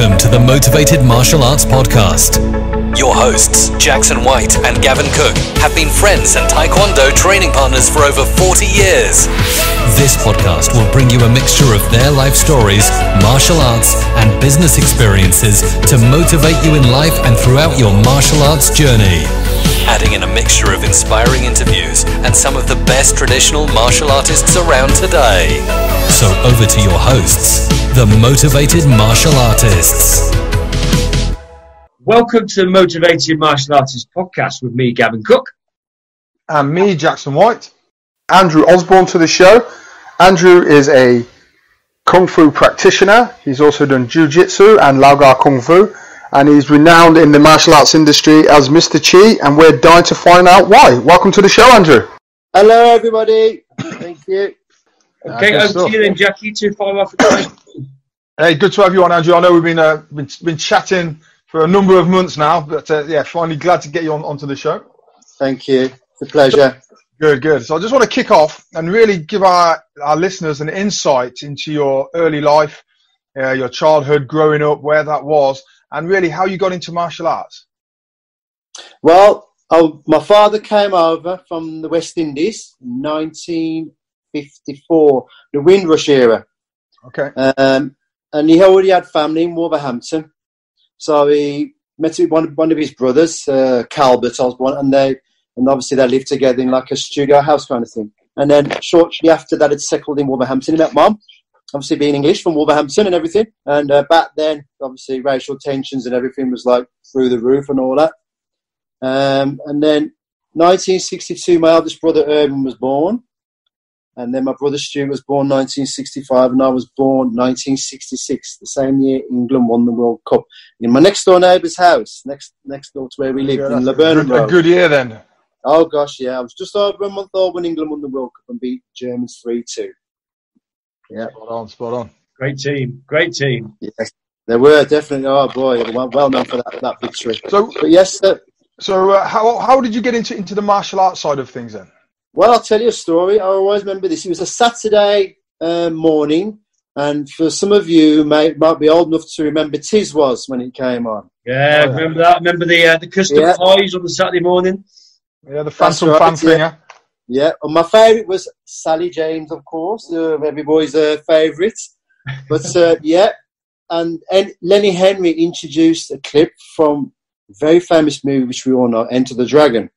Welcome to the Motivated Martial Arts Podcast. Your hosts, Jackson White and Gavin Cook, have been friends and Taekwondo training partners for over 40 years. This podcast will bring you a mixture of their life stories, martial arts, and business experiences to motivate you in life and throughout your martial arts journey. Adding in a mixture of inspiring interviews and some of the best traditional martial artists around today. So over to your hosts, the Motivated Martial Artists. Welcome to the Motivated Martial Artists Podcast with me, Gavin Cook. And me, Jackson White. Andrew Osbourne to the show. Andrew is a Kung Fu practitioner. He's also done Jiu-Jitsu and Lao Gar Kung Fu. And he's renowned in the martial arts industry as Mr. Chi, and we're dying to find out why. Welcome to the show, Andrew. Hello, everybody. Thank you. Okay, over to you then, Jackie, to follow up. Hey, good to have you on, Andrew. I know we've been chatting for a number of months now, but finally glad to get you onto the show. Thank you. It's a pleasure. Good. So I just want to kick off and really give our listeners an insight into your early life, your childhood, growing up, where that was, and really how you got into martial arts. Well, my father came over from the West Indies in 1954, the Windrush era. Okay. And he already had family in Wolverhampton. So he met with one of his brothers, Calbert Osbourne, and obviously they lived together in like a studio house kind of thing. And then shortly after that, had settled in Wolverhampton. He met Mum, obviously being English from Wolverhampton and everything. And back then, obviously racial tensions and everything was like through the roof and all that. And then 1962, my eldest brother Irvin was born. And then my brother Stu was born 1965, and I was born 1966, the same year England won the World Cup. In my next door neighbour's house, next door to where we lived, in Laburnum Road. A good year then. Oh gosh, yeah. I was just over a month old when England won the World Cup and beat Germans 3-2. Yeah. Spot on. Great team. Yes, they were definitely. Oh boy, they were well known for that victory. But yes, sir. So how did you get into the martial arts side of things then? Well, I'll tell you a story. I always remember this. It was a Saturday morning, and for some of you might be old enough to remember Tiz was when it came on. Yeah, remember that. Remember the custom pies on the Saturday morning. Yeah, the Phantom Fanfinger. Yeah, and my favourite was Sally James, of course, every boy's favourite. But and Lenny Henry introduced a clip from a very famous movie which we all know, Enter the Dragon. Of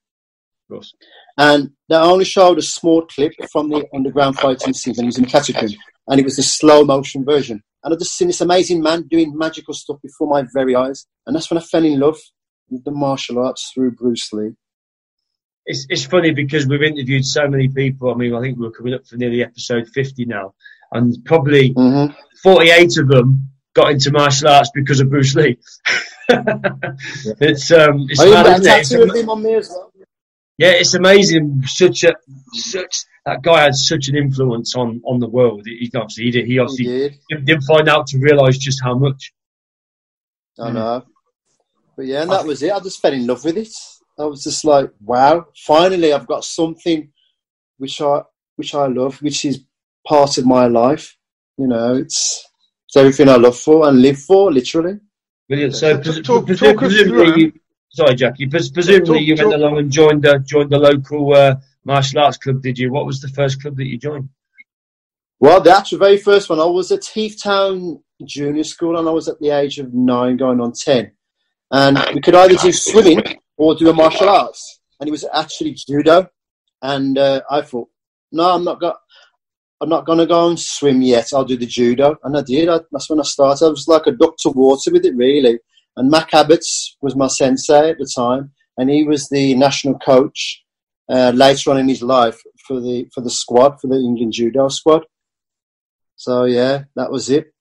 course. And they only showed a small clip from the underground fighting scene, and he was in the catacomb, and it was a slow motion version. And I just seen this amazing man doing magical stuff before my very eyes, and that's when I fell in love with the martial arts through Bruce Lee. It's funny because we've interviewed so many people. I mean, I think we're coming up for nearly episode 50 now, and probably 48 of them got into martial arts because of Bruce Lee. It's mad, isn't it? Tattoo of him on me as well. Yeah, it's amazing. That guy had such an influence on the world. He obviously didn't find out to realise just how much. I know, but yeah, and that was it. I just fell in love with it. I was just like, wow! Finally, I've got something which I love, which is part of my life. You know, it's everything I love for and live for, literally. Brilliant. So, presumably. Sorry, Jackie. Presumably you went along and joined the local martial arts club, did you? What was the first club that you joined? Well, the actual very first one, I was at Heath Town Junior School, and I was at the age of 9 going on 10. And we could either do swimming or do a martial arts. And it was actually judo. And I thought, no, I'm not going to go and swim yet. I'll do the judo. And I did. That's when I started. I was like a duck to water with it, really. And Mac Abbott's was my sensei at the time, and he was the national coach later on in his life for the squad, for the England judo squad. So yeah, that was it.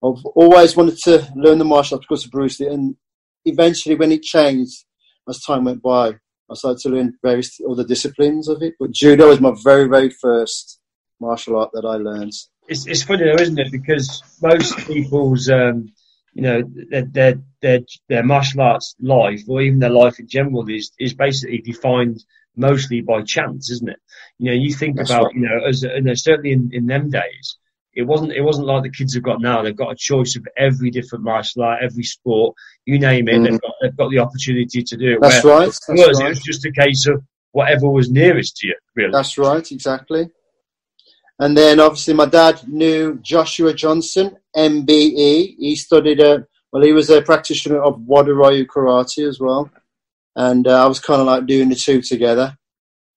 I've always wanted to learn the martial arts because of Bruce Lee, and eventually when it changed, as time went by, I started to learn various other disciplines of it. But judo was my very, very first martial art that I learned. It's funny though, isn't it? Because most people's their martial arts life, or even their life in general, is basically defined mostly by chance, isn't it? You know, you think about, right. Certainly in them days, it wasn't like the kids have got now. They've got a choice of every different martial art, every sport, you name it. They've got the opportunity to do it. That's right. It was just a case of whatever was nearest to you, really. That's right, exactly. And then obviously my dad knew Joshua Johnson, MBE. He studied he was a practitioner of Wado-Ryu karate as well. And I was kind of like doing the two together,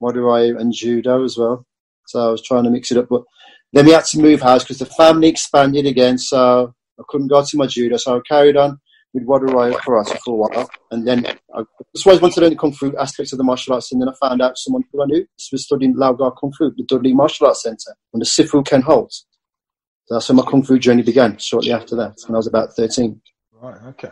Wado-Ryu and judo as well. So I was trying to mix it up. But then we had to move house because the family expanded again. So I couldn't go to my judo. So I carried on with Wado-Ryu karate for a while. And then I just always wanted to learn the Kung Fu aspects of the martial arts. And then I found out someone who I knew was studying Lao Gar Kung Fu, the Dudley Martial Arts Centre, under Sifu Ken Holt. So that's when my Kung Fu journey began, shortly after that, when I was about 13. Right, okay.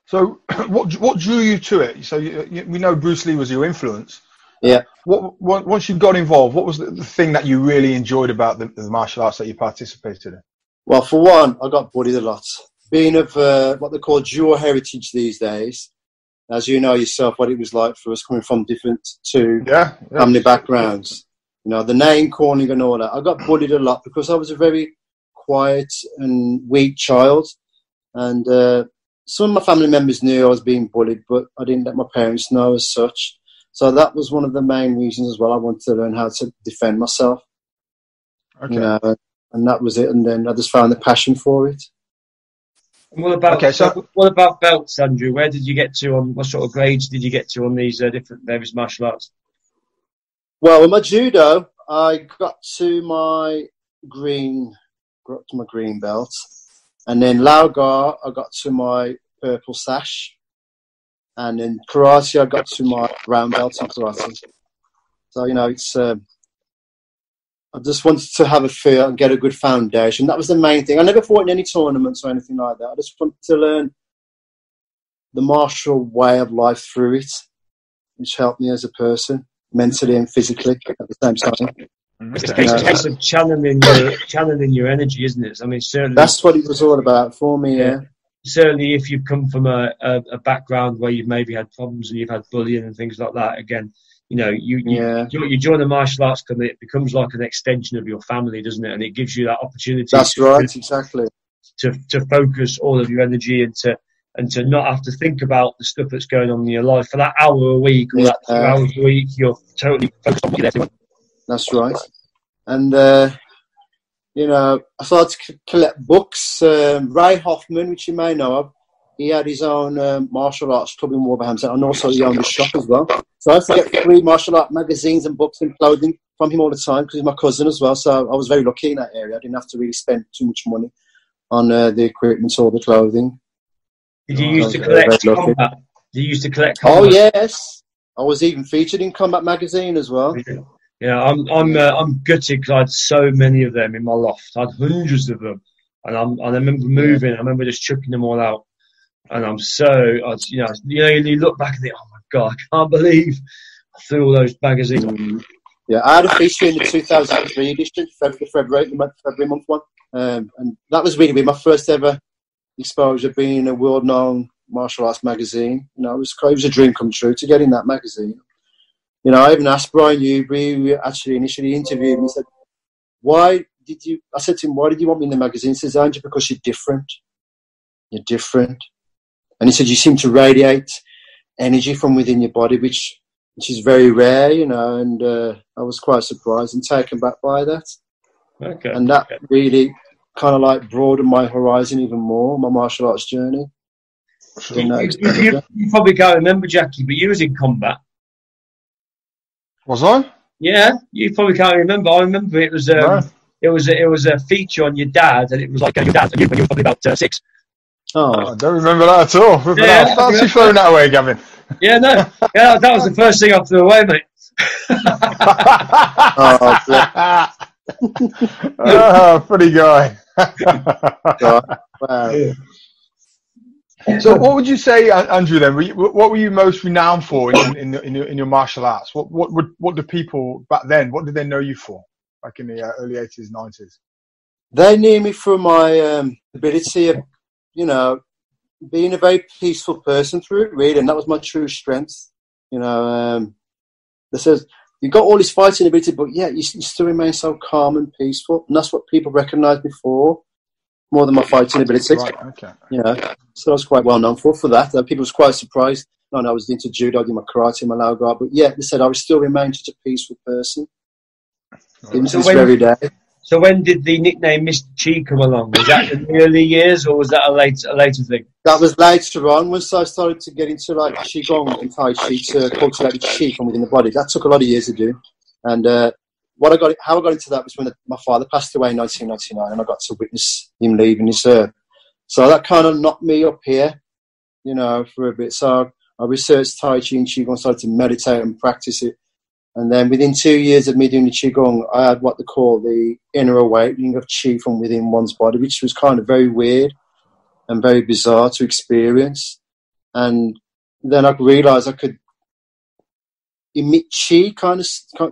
So what drew you to it? So we know Bruce Lee was your influence. Yeah. Once you got involved, what was the thing that you really enjoyed about the martial arts that you participated in? Well, for one, I got bullied a lot. Being of what they call dual heritage these days, as you know yourself, what it was like for us coming from different family backgrounds. You know, the name calling and all that. I got bullied a lot because I was a very quiet and weak child. And some of my family members knew I was being bullied, but I didn't let my parents know as such. So that was one of the main reasons as well. I wanted to learn how to defend myself. Okay. You know, and that was it. And then I just found the passion for it. And what about belts, Andrew? Where did you get to on what sort of grades did you get to on these different various martial arts? Well, with my judo, I got to my green belt, and then Lao Gar, I got to my purple sash, and then karate, I got to my brown belt in karate. So you know, it's I just wanted to have a feel and get a good foundation. That was the main thing. I never fought in any tournaments or anything like that. I just wanted to learn the martial way of life through it, which helped me as a person, mentally and physically at the same time. It's a case of channeling your energy, isn't it? I mean, certainly that's what it was all about for me. Yeah. Certainly, if you've come from a background where you've maybe had problems and you've had bullying and things like that, again, you know, you join a martial arts club, it becomes like an extension of your family, doesn't it? And it gives you that opportunity. That's right, exactly. To focus all of your energy and to not have to think about the stuff that's going on in your life for that hour a week or that 2 hours a week. You're totally focused on what you're there to. That's right. And you know, I started to collect books. Ray Hoffman, which you may know of, he had his own martial arts club in Wolverhampton, and also he owned a shop as well. So I used to get free martial art magazines and books and clothing from him all the time because he's my cousin as well. So I was very lucky in that area. I didn't have to really spend too much money on the equipment or the clothing. Did you used to collect combat? Did you used to collect combat? Oh yes, I was even featured in Combat magazine as well. Yeah, I'm gutted because I had so many of them in my loft. I had hundreds of them, and I remember moving. I remember just chucking them all out. And you look back and think, oh my God, I can't believe I threw all those magazines. Yeah, I had a feature in the 2003 edition, February month one. And that was really my first ever exposure being in a world-known martial arts magazine. You know, it was a dream come true to get in that magazine. You know, I even asked Brian Newbury, who actually initially interviewed me, he said, I said to him, why did you want me in the magazine? He says, Andrew, because you're different. You're different. And he said, you seem to radiate energy from within your body, which is very rare, you know, and I was quite surprised and taken back by that. Okay. And that really kind of like broadened my horizon even more, my martial arts journey. You probably can't remember, Jackie, but you was in combat. Was I? Yeah, you probably can't remember. I remember it was it was a feature on your dad, and it was like your dad when you were probably about 6. Oh, I don't remember that at all. Fancy throwing that away, Gavin. Yeah, no. Yeah, that was the first thing I threw away, mate. Pretty guy. Wow. Yeah. So, what would you say, Andrew? Then, what were you most renowned for in your martial arts? What do people back then? What did they know you for? Back in the early 80s, 90s. They knew me for my ability of, you know, being a very peaceful person through it, really, and that was my true strength. You know, you've got all this fighting ability, but yeah, you still remain so calm and peaceful. And that's what people recognise me for, more than my fighting ability. Right, okay. Yeah, so I was quite well known for that. People was quite surprised. No, I was into judo, I did my karate, my lao guard, but yeah, they said I would still remain such a peaceful person. Even to this very day. So when did the nickname Mr. Chi come along? Was that in the early years, or was that a later thing? That was later on, once I started to get into like Qigong and Tai Chi to cultivate the Qi from within the body. That took a lot of years to do. And how I got into that was when my father passed away in 1999, and I got to witness him leaving this earth. So that kind of knocked me up here, you know, for a bit. So I researched Tai Chi and Qigong, started to meditate and practice it. And then within 2 years of me doing the Qigong, I had what they call the inner awakening of Qi from within one's body, which was kind of very weird and very bizarre to experience. And then I realised I could emit Qi, kind of,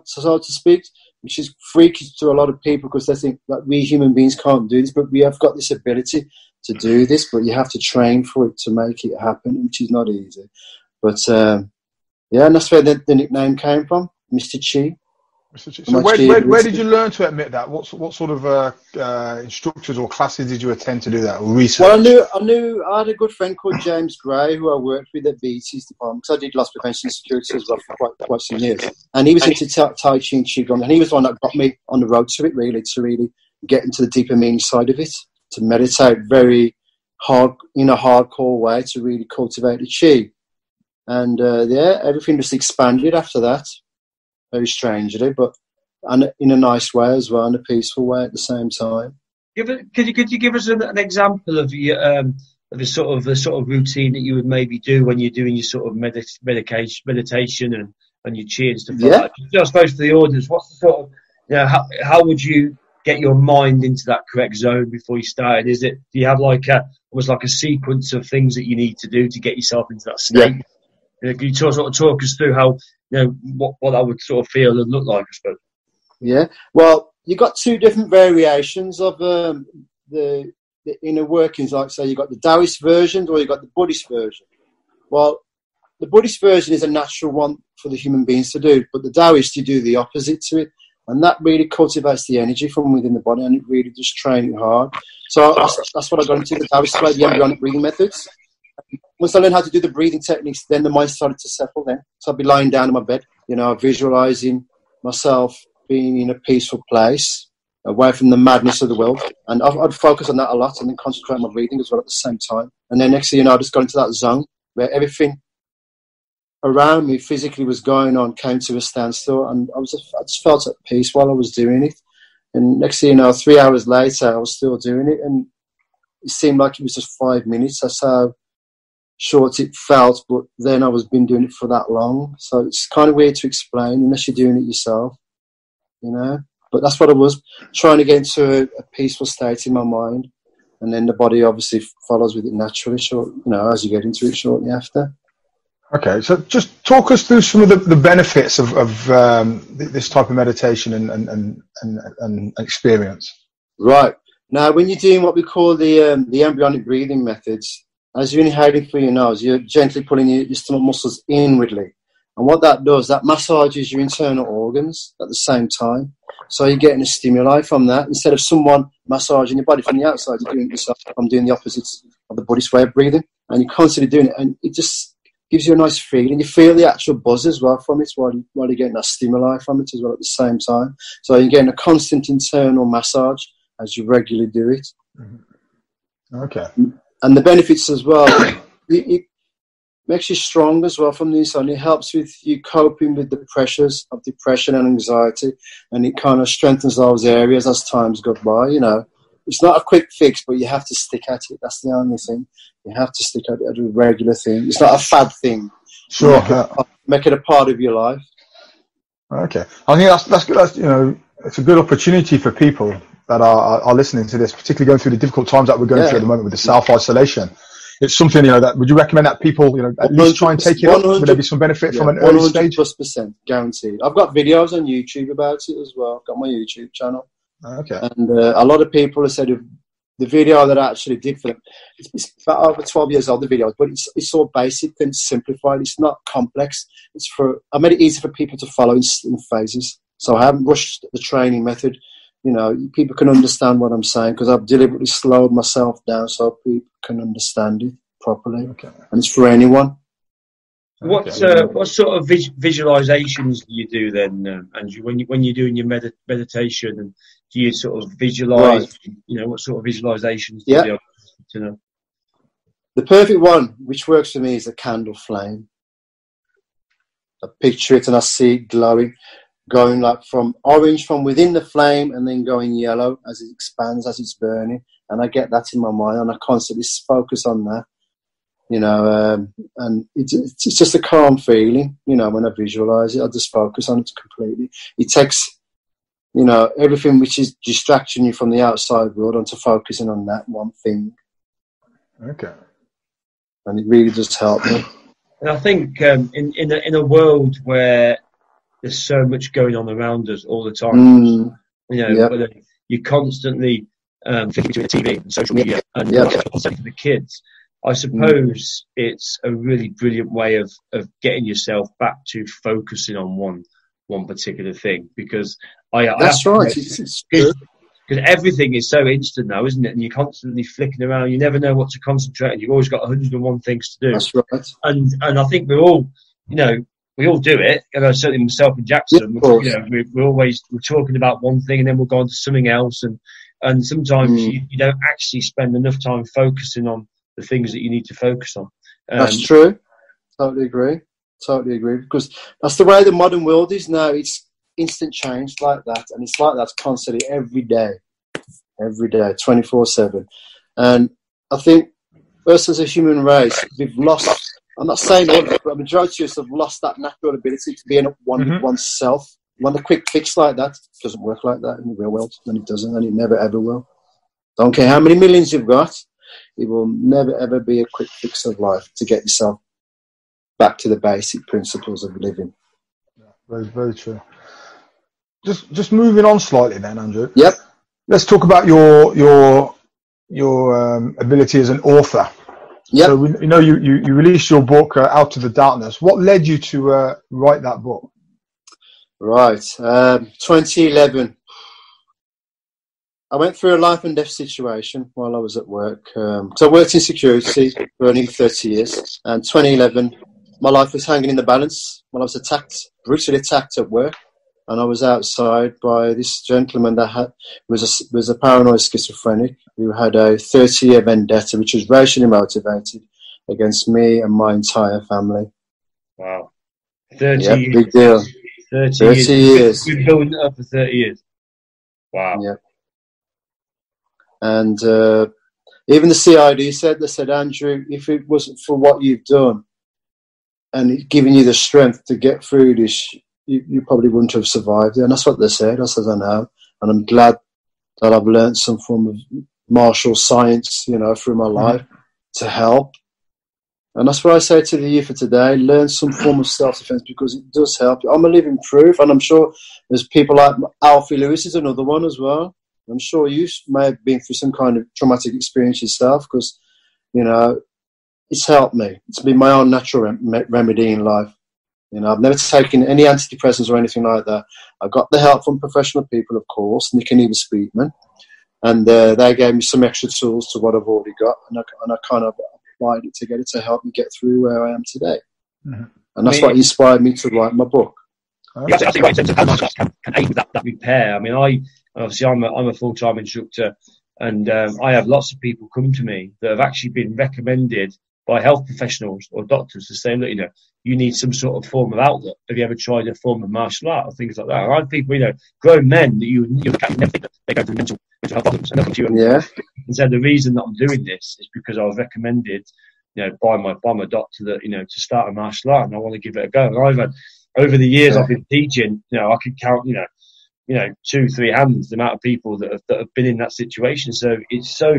so to speak, which is freaky to a lot of people because they think that we human beings can't do this, but we have got this ability to do this, but you have to train for it to make it happen, which is not easy. But yeah, and that's where the nickname came from. Mr. Chi. So where did you learn to admit that? What sort of instructors or classes did you attend to do that, or research? Well, I had a good friend called James Gray who I worked with at BT's department, because I did loss prevention and security as well for quite some years. And he was into Tai Chi and Qigong, and he was the one that got me on the road to it, really, to really get into the deeper meaning side of it, to meditate very hard, in a hardcore way, to really cultivate the Qi. And yeah, everything just expanded after that. Very strangely, but and in a nice way as well, in a peaceful way at the same time. Could you give us an example of your the sort of routine that you would maybe do when you're doing your sort of meditation and your chi and stuff like that? I suppose for the audience, what's the sort of, you know, how would you get your mind into that correct zone before you started? Do you have like almost like a sequence of things that you need to do to get yourself into that state? Yeah. Can you sort of talk us through how, you know, what that would sort of feel and look like, I suppose? Yeah, well, you got two different variations of the inner workings. Like, say, you got the Taoist version or you got the Buddhist version. Well, the Buddhist version is a natural one for the human beings to do, but the Taoist, you do the opposite to it, and that really cultivates the energy from within the body, and it really just trains it hard. So that's what I got into, the Taoist way, the embryonic breathing methods. Once I learned how to do the breathing techniques, then the mind started to settle then. So I'd be lying down in my bed, you know, visualizing myself being in a peaceful place, away from the madness of the world. And I'd focus on that a lot and then concentrate on my breathing as well at the same time. And then next thing you know, I just got into that zone where everything around me physically was going on, came to a standstill. And I just felt at peace while I was doing it. And next thing you know, 3 hours later, I was still doing it. And it seemed like it was just 5 minutes. That's how short it felt, but then I was been doing it for that long, so it's kind of weird to explain unless you're doing it yourself, you know. But that's what I was trying to get into, a peaceful state in my mind, and then the body obviously follows with it naturally, as you get into it shortly after. Okay, so just talk us through some of the benefits of this type of meditation and experience. Right, now when you're doing what we call the embryonic breathing methods, as you're inhaling through your nose, you're gently pulling your stomach muscles inwardly. And what that does, that massages your internal organs at the same time. So you're getting a stimuli from that. Instead of someone massaging your body from the outside, you're doing it yourself. I'm doing the opposite of the Buddhist way of breathing. And you're constantly doing it. And it just gives you a nice feeling. You feel the actual buzz as well from it while you're getting that stimuli from it as well at the same time. So you're getting a constant internal massage as you regularly do it. Mm-hmm. Okay. And the benefits as well, it makes you strong as well from the inside. It helps with you coping with the pressures of depression and anxiety, and it kind of strengthens those areas as times go by, you know. It's not a quick fix, but you have to stick at it. That's the only thing. You have to stick at it as a regular thing. It's not a fad thing. Sure. Make it a part of your life. Okay. I think that's good. That's, you know, it's a good opportunity for people that are listening to this, particularly going through the difficult times that we're going through at the moment with the self-isolation. It's something, you know, that would you recommend that people, you know, at least try and take it up? Would there be some benefit from an early stage? 100% guaranteed. I've got videos on YouTube about it as well. I've got my YouTube channel. Okay. And a lot of people have said the video that I actually did for them, it's about over 12 years old, the video, but it's all basic and simplified. It's not complex. I made it easy for people to follow in phases. So I haven't rushed the training method. You know, people can understand what I'm saying because I've deliberately slowed myself down so people can understand it properly. Okay. And it's for anyone. What sort of visualizations do you do then, Andrew? When you're doing your meditation, and do you sort of visualize? Right. You know, what sort of visualizations do you do? Know? The perfect one, which works for me, is a candle flame. I picture it and I see it glowing, going like from orange from within the flame, and then going yellow as it expands, as it's burning. And I get that in my mind, and I constantly focus on that. You know, and it's just a calm feeling, you know, when I visualize it. I just focus on it completely. It takes, you know, everything which is distracting you from the outside world onto focusing on that one thing. Okay. And it really does help me. And I think in a world where there's so much going on around us all the time, you know, whether you're constantly flicking between the TV and social media and for the kids, I suppose it's a really brilliant way of getting yourself back to focusing on one particular thing, because that's right. Because everything is so instant now, isn't it? And you're constantly flicking around. You never know what to concentrate on. You've always got 101 things to do. That's right. And I think we're all, you know, we all do it. And certainly myself and Jackson, you know, we're talking about one thing and then we'll go on to something else. And sometimes you don't actually spend enough time focusing on the things that you need to focus on. That's true. Totally agree. Because that's the way the modern world is now. It's instant change like that. And it's like that constantly every day, 24/7. And I think us as a human race, we've lost, I'm not saying all, but a majority of us have lost that natural ability to be in one with oneself. One a quick fix like that doesn't work like that in the real world. And it doesn't, and it never ever will. Don't care how many millions you've got. It will never, ever be a quick fix of life to get yourself back to the basic principles of living. Yeah, very, very true. Just moving on slightly then, Andrew. Yep. Let's talk about your ability as an author. Yep. So you know you released your book Out of the Darkness. What led you to write that book? Right. 2011. I went through a life and death situation while I was at work. So I worked in security for nearly 30 years. And 2011, my life was hanging in the balance when I was brutally attacked at work. And I was outside by this gentleman that was a paranoid schizophrenic who had a 30-year vendetta, which was racially motivated against me and my entire family. Wow. 30 years. Big deal. 30 years. We've been building it up for 30 years. Wow. Yeah. And even the CID said, Andrew, if it wasn't for what you've done and it giving you the strength to get through this, you probably wouldn't have survived it. And that's what they said. I said, I know. And I'm glad that I've learned some form of martial science, you know, through my life to help. And that's what I say to the youth of today, learn some form of self-defense because it does help. I'm a living proof. And I'm sure there's people like Alfie Lewis is another one as well. I'm sure you may have been through some kind of traumatic experience yourself because, you know, it's helped me. It's been my own natural remedy in life. You know, I've never taken any antidepressants or anything like that. I got the help from professional people, of course, Nick and Eva Speakman, and they gave me some extra tools to what I've already got, and I kind of applied it together to help me get through where I am today. And that's what inspired me to write my book. You're absolutely right in terms of how martial arts can aid with that repair. I mean, obviously I'm a full-time instructor, and I have lots of people come to me that have actually been recommended by health professionals or doctors to say, look, you know, you need some sort of form of outlet. Have you ever tried a form of martial art or things like that? And I have people, you know, grown men that you look at and never think that they go through mental health problems. And they'll come to you and say, the reason that I'm doing this is because I was recommended, you know, by my doctor that, you know, to start a martial art, and I want to give it a go. And I've had, over the years I've been teaching, you know, I could count, you know, 2-3 hands the amount of people that have been in that situation. So it's so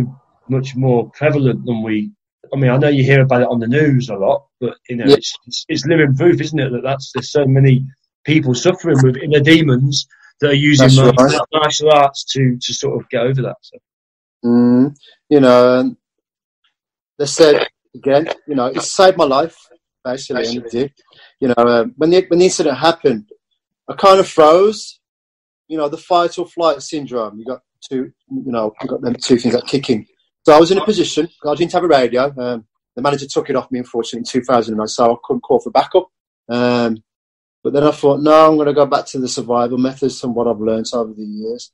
much more prevalent than I mean, I know you hear about it on the news a lot, but you know, it's living proof, isn't it? There's so many people suffering with inner demons that are using martial arts to sort of get over that. So. You know, they said again, you know, it saved my life basically, and it did. You know, when the incident happened, I kind of froze. You know, the fight or flight syndrome. You got them two things that kick in. So I was in a position. I didn't have a radio. The manager took it off me, unfortunately, in 2009, so I couldn't call for backup. But then I thought, no, I'm going to go back to the survival methods and what I've learned over the years.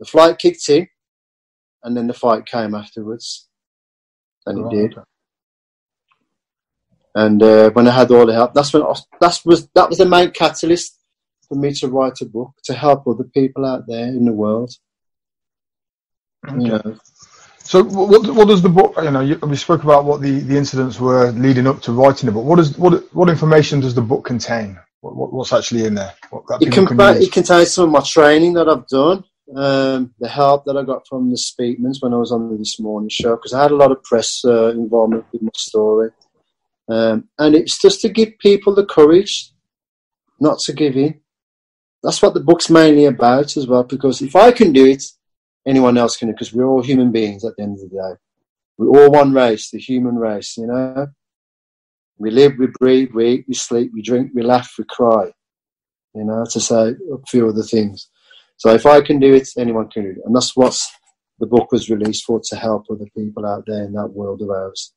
The flight kicked in, and then the fight came afterwards. And it did. And when I had all the help, that was the main catalyst for me to write a book, to help other people out there in the world. Okay. You know. So what does the book, you know, we spoke about what the incidents were leading up to writing the book. What information does the book contain? What's actually in there? It contains some of my training that I've done, the help that I got from the Speakmans when I was on This Morning show, because I had a lot of press involvement with my story. And it's just to give people the courage not to give in. That's what the book's mainly about as well, because if I can do it, anyone else can do it, because we're all human beings at the end of the day. We're all one race, the human race, you know. We live, we breathe, we eat, we sleep, we drink, we laugh, we cry, you know, to say a few other things. So if I can do it, anyone can do it. And that's what the book was released for, to help other people out there in that world of ours.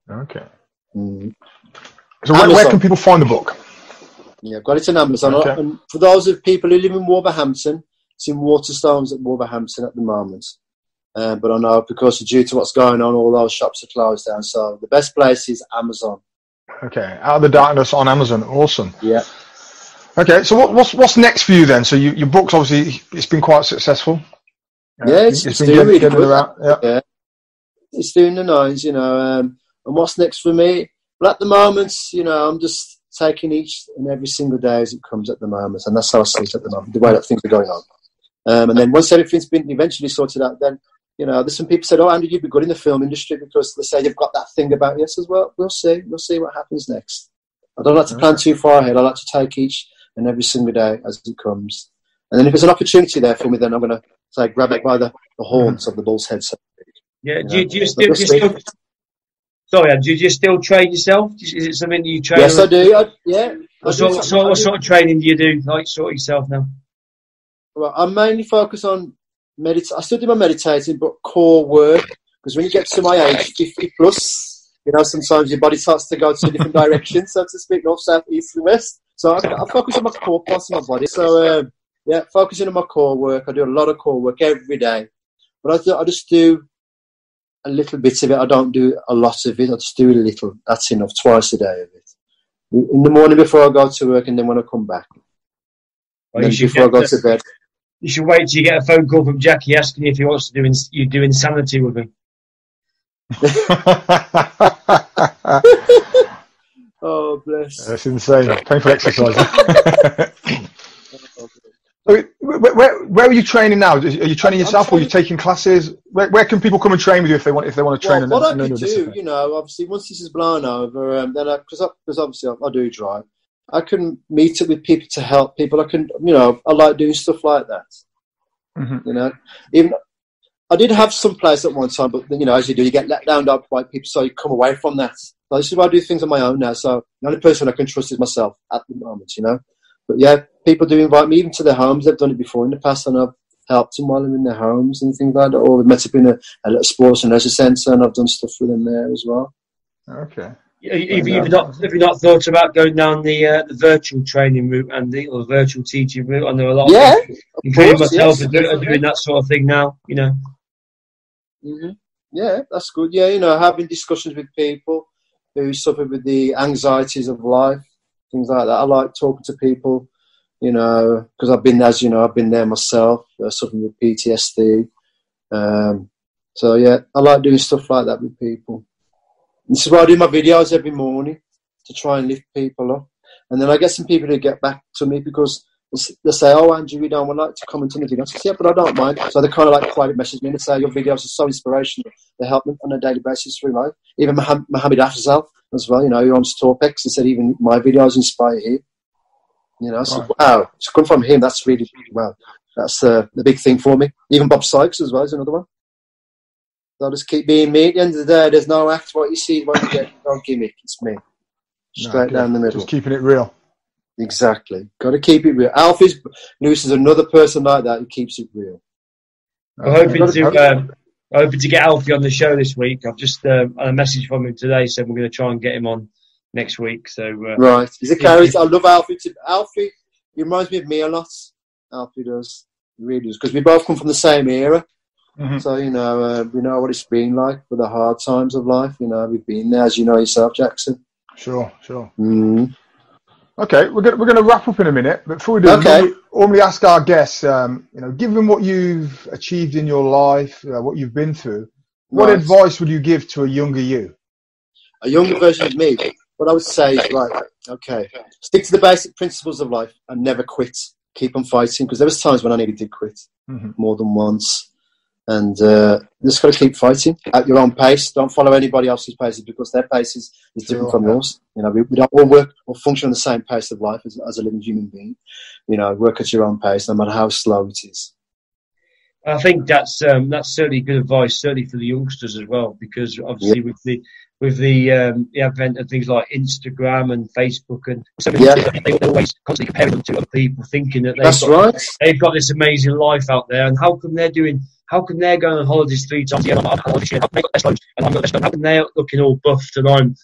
Okay. So where can people find the book? Yeah, I've got it on Amazon. Okay. And for those of people who live in Wolverhampton, it's in Waterstones at Wolverhampton at the moment. But I know because due to what's going on, all those shops are closed down. So the best place is Amazon. Okay, Out of the Darkness on Amazon. Awesome. Yeah. Okay, so what's next for you then? So your book's obviously, it's been quite successful. Yeah, it's been doing really good. Yeah, it's doing the noise, you know. And what's next for me? Well, at the moment, you know, I'm just taking each and every single day as it comes at the moment, and that's how I see it at the moment, the way that things are going on. And then once everything's been eventually sorted out, then, you know, there's some people said, "Oh, Andy, you'd be good in the film industry," because they say you've got that thing about you. I says, "Well, we'll see what happens next." I don't like to plan too far ahead. I like to take each and every single day as it comes. And then if there's an opportunity there for me, then I'm going to say grab it by the horns of the bull's head. Yeah. Do you still? Sorry, do you still train yourself? Is it something that you train? Yes, I do. What sort of training do you do, like, sort of yourself now? Well, I'm mainly focused on I still do my meditating, but core work. Because when you get to my age, 50 plus, you know, sometimes your body starts to go to different directions, so to speak, north, south, east, and west. So I focus on my core parts of my body. So, focusing on my core work. I do a lot of core work every day. But I just do a little bit of it. I don't do a lot of it. I just do a little. That's enough. Twice a day of it. In the morning before I go to work, and then when I come back. Well, before I go to bed. You should wait till you get a phone call from Jackie asking you if he wants to do insanity with him. Oh, bless. That's insane. Painful exercise. Where are you training now? Are you training yourself, or are you taking classes? Where can people come and train with you if they want to train? Well, what I could do, you know, obviously once this is blown over, then because obviously I do drive, I can meet up with people to help people. I can, you know, I like doing stuff like that. You know, even I did have some place at one time, but you know, as you do, you get let down by people, so you come away from that. So this is why I do things on my own now. So the only person I can trust is myself at the moment, you know. But yeah, people do invite me even to their homes. They've done it before in the past, and I've helped them while I'm in their homes and things like that. Or we've met up in a little sports and leisure centre, and I've done stuff with them there as well. Okay. Have you not thought about going down the virtual training route and the virtual teaching route? I know a lot of people, including myself, are doing that sort of thing now, you know. Yeah, that's good. Yeah, you know, having discussions with people who suffer with the anxieties of life, things like that. I like talking to people, you know, because I've been there myself, suffering with PTSD. So yeah, I like doing stuff like that with people. This is why I do my videos every morning, to try and lift people up. And then I get some people to get back to me because they say, "Oh, Andrew, we don't like to comment on the video." I say, "Yeah, but I don't mind." So they kind of like private message me and say, "Your videos are so inspirational. They help me on a daily basis through life." Even Mohammed Afzal as well, you know, who owns Torpex, he said even my videos inspire him. You know, so wow, it's come from him. That's really, really well. That's the big thing for me. Even Bob Sykes as well is another one. I'll just keep being me. At the end of the day, there's no act. What you see, what you get. No gimmick. It's me. Straight down the middle. Just keeping it real. Exactly. Got to keep it real. Lewis is another person like that who keeps it real. I'm hoping to get Alfie on the show this week. I've just had a message from him today, said we're going to try and get him on next week. So right. He's a character. I love Alfie. Alfie, he reminds me of me a lot. Alfie does. He really does. Because we both come from the same era. Mm-hmm. So, we know what it's been like for the hard times of life. We've been there, as you know yourself, Jackson. Sure. Mm-hmm. Okay, we're going to wrap up in a minute. But before we do, we normally ask our guests, given what you've achieved in your life, what you've been through, what advice would you give to a younger you? A younger version of me? What I would say is, stick to the basic principles of life and never quit. Keep on fighting, because there was times when I nearly did quit, more than once. And just got to keep fighting at your own pace. Don't follow anybody else's pace because their pace is different from yours. We don't all work or function on the same pace of life as a living human being. Work at your own pace, no matter how slow it is. I think that's certainly good advice, certainly for the youngsters as well, because obviously with the advent of things like Instagram and Facebook and they're always constantly comparing them to other people, thinking that they've got this amazing life out there, and how come they're going on holidays 3 times a year? I'm on holidays here, they've got less clothes, and I'm got less clothes. How come they're looking all buffed and I'm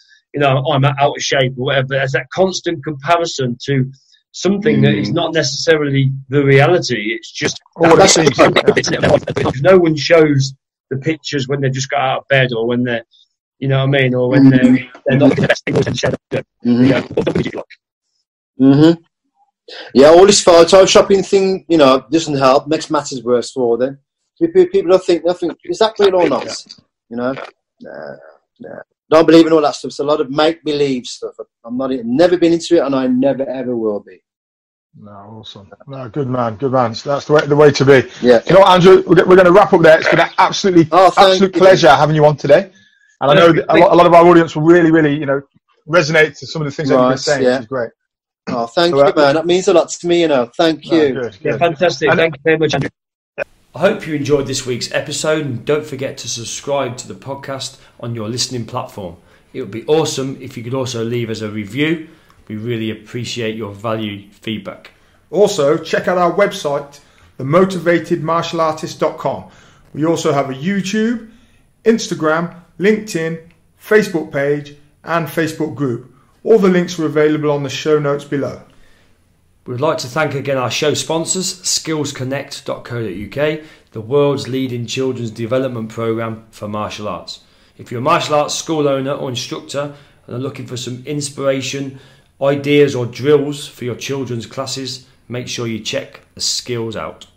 out of shape or whatever? There's that constant comparison to something that is not necessarily the reality. It's just no one shows the pictures when they've just got out of bed, or when they're, or when they're not the best things and share Yeah, all this photo shopping thing, doesn't help. Makes matters worse for them. People don't think nothing. Is that real or not? Nah. Don't believe in all that stuff. It's a lot of make-believe stuff. Never been into it, and I never ever will be. No, awesome. No, good man. That's the way to be. Yeah. Andrew, we're going to wrap up there. It's been an absolute pleasure having you on today. And I know that a lot of our audience will really, really, resonate to some of the things that you've been saying, which is great. Oh, thank you, man. That means a lot to me, Thank you. Good. Yeah, fantastic. Thank you very much, Andrew. I hope you enjoyed this week's episode, and don't forget to subscribe to the podcast on your listening platform. It would be awesome if you could also leave us a review. We really appreciate your valued feedback. Also, check out our website, themotivatedmartialartist.com. We also have a YouTube, Instagram, LinkedIn, Facebook page and Facebook group. All the links are available on the show notes below. We'd like to thank again our show sponsors, skillsconnect.co.uk, the world's leading children's development programme for martial arts. If you're a martial arts school owner or instructor and are looking for some inspiration, ideas or drills for your children's classes, make sure you check the skills out.